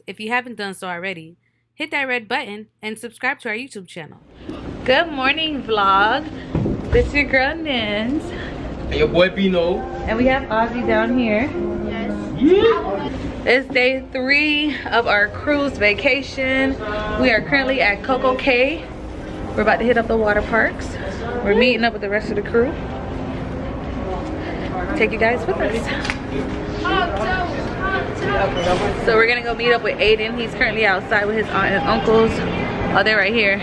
If you haven't done so already, hit that red button and subscribe to our YouTube channel. Good morning vlog. This is your girl Nins. And your boy Bino. And we have Ozzy down here. Yes. Yeah. It's day 3 of our cruise vacation. We are currently at Coco Cay. We're about to hit up the water parks. We're meeting up with the rest of the crew. Take you guys with us. So we're gonna go meet up with Aiden. He's currently outside with his aunt and uncles. Oh, they're right here.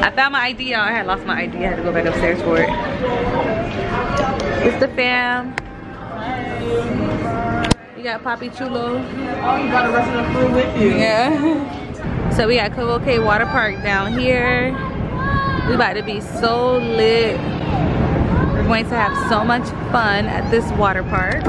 I found my ID, y'all. I had lost my ID. I had to go back upstairs for it. It's the fam. You got Papi Chulo. Oh, you got the rest of the crew with you. Yeah. So we got Coco Cay Water Park down here. We about to be so lit. We're going to have so much fun at this water park.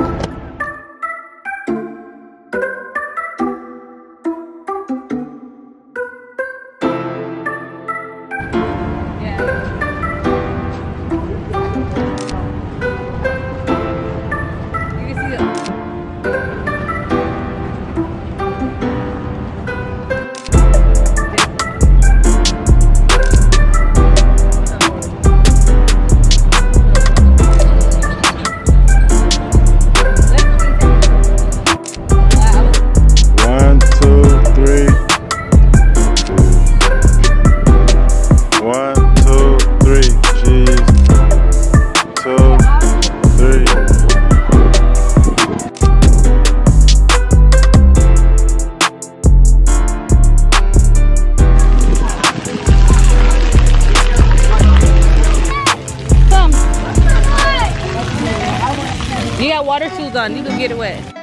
You got water shoes on, you can get it wet.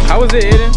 How was it, Aiden?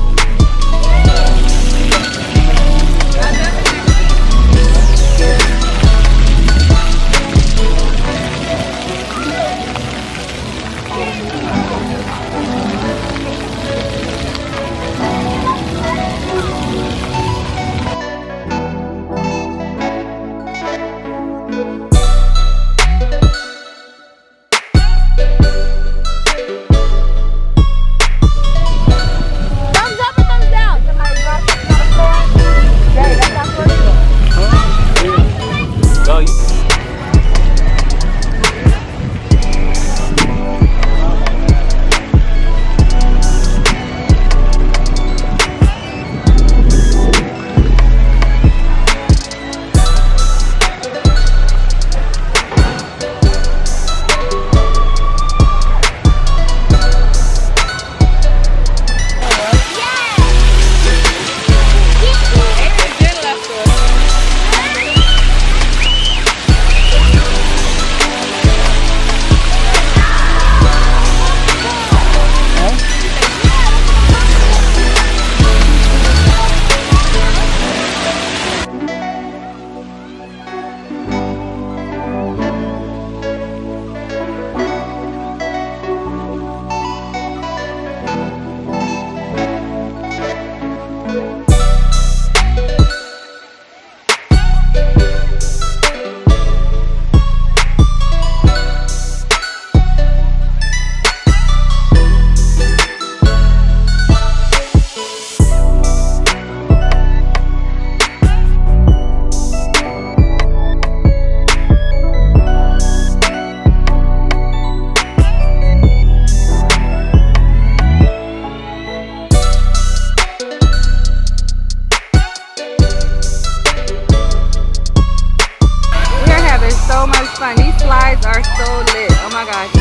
are so lit. Oh my gosh.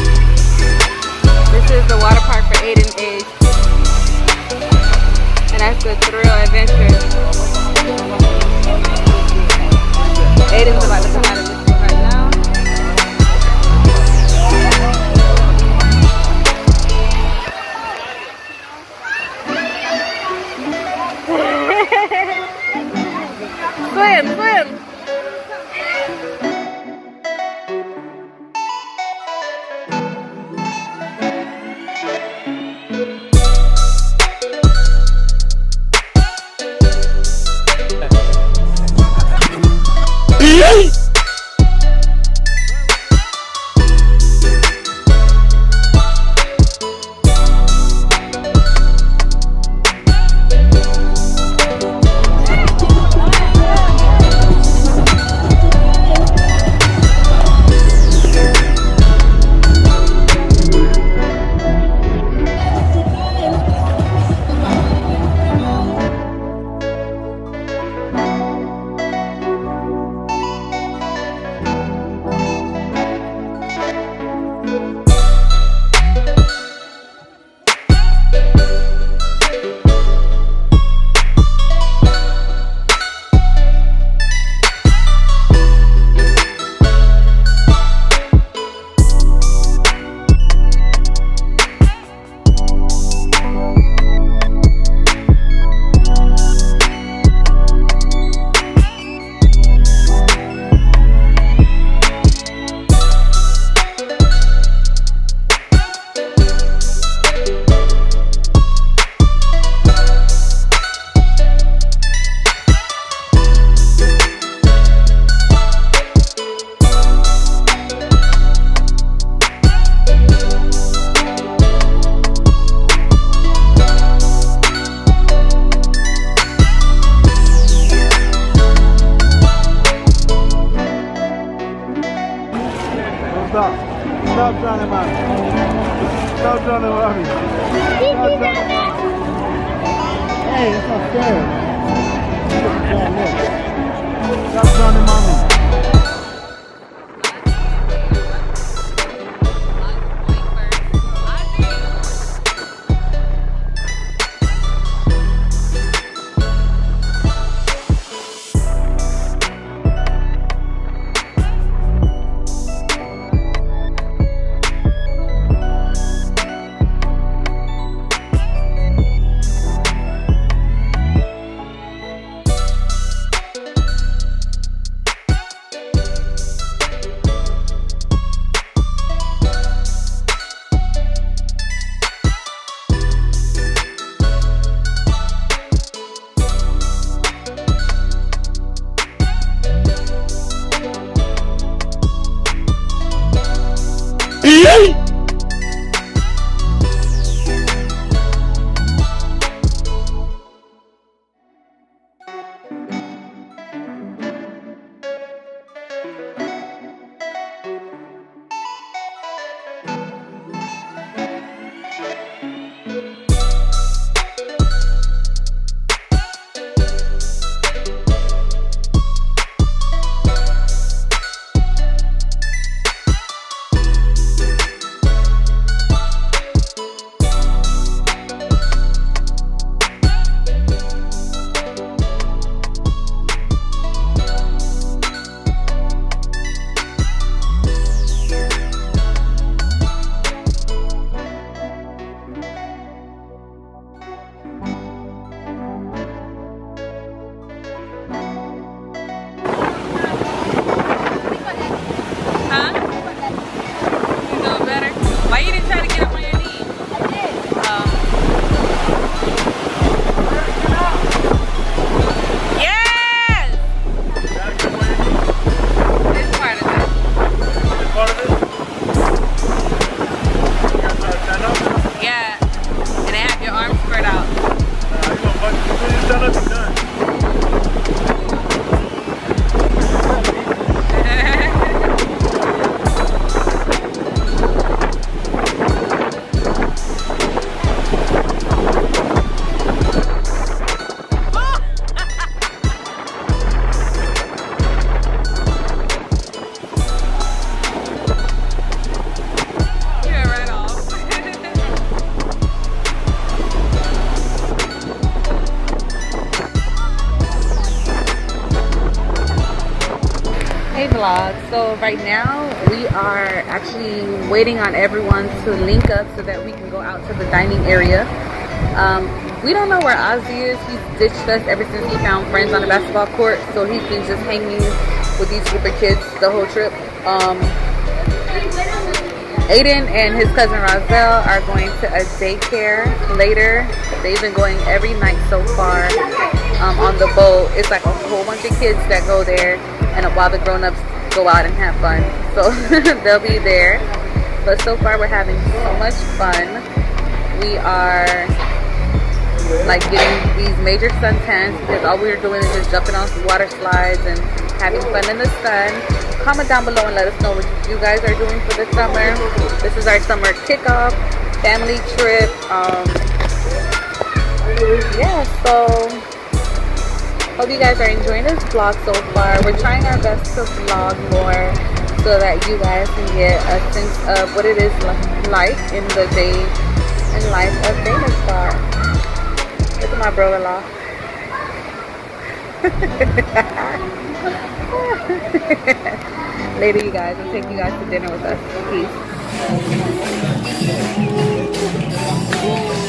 This is the water park for Aiden's age. And that's the thrill adventure. Aiden's about to come out of this one right now. Swim, swim. Stop trying to mommy. Stop trying to mommy. Stop trying to mommy. Hey, that's not fair. Stop trying to mommy. vlog. So right now we are actually waiting on everyone to link up so that we can go out to the dining area. We don't know where Ozzy is. He's ditched us ever since he found friends on the basketball court, so he's been just hanging with these group of kids the whole trip. Aiden and his cousin Roselle are going to a daycare later. They've been going every night so far on the boat. It's like a whole bunch of kids that go there, and while the grown-ups go out and have fun. So they'll be there. But so far we're having so much fun. We are like getting these major suntans because all we're doing is just jumping on water slides and having fun in the sun. Comment down below and let us know what you guys are doing for the summer. This is our summer kickoff, family trip. Yeah, so hope you guys are enjoying this vlog so far. We're trying our best to vlog more so that you guys can get a sense of what it is like in the day in life of Damis Bar. Look at my brother-in-law. Later, you guys. I'll take you guys to dinner with us. Peace.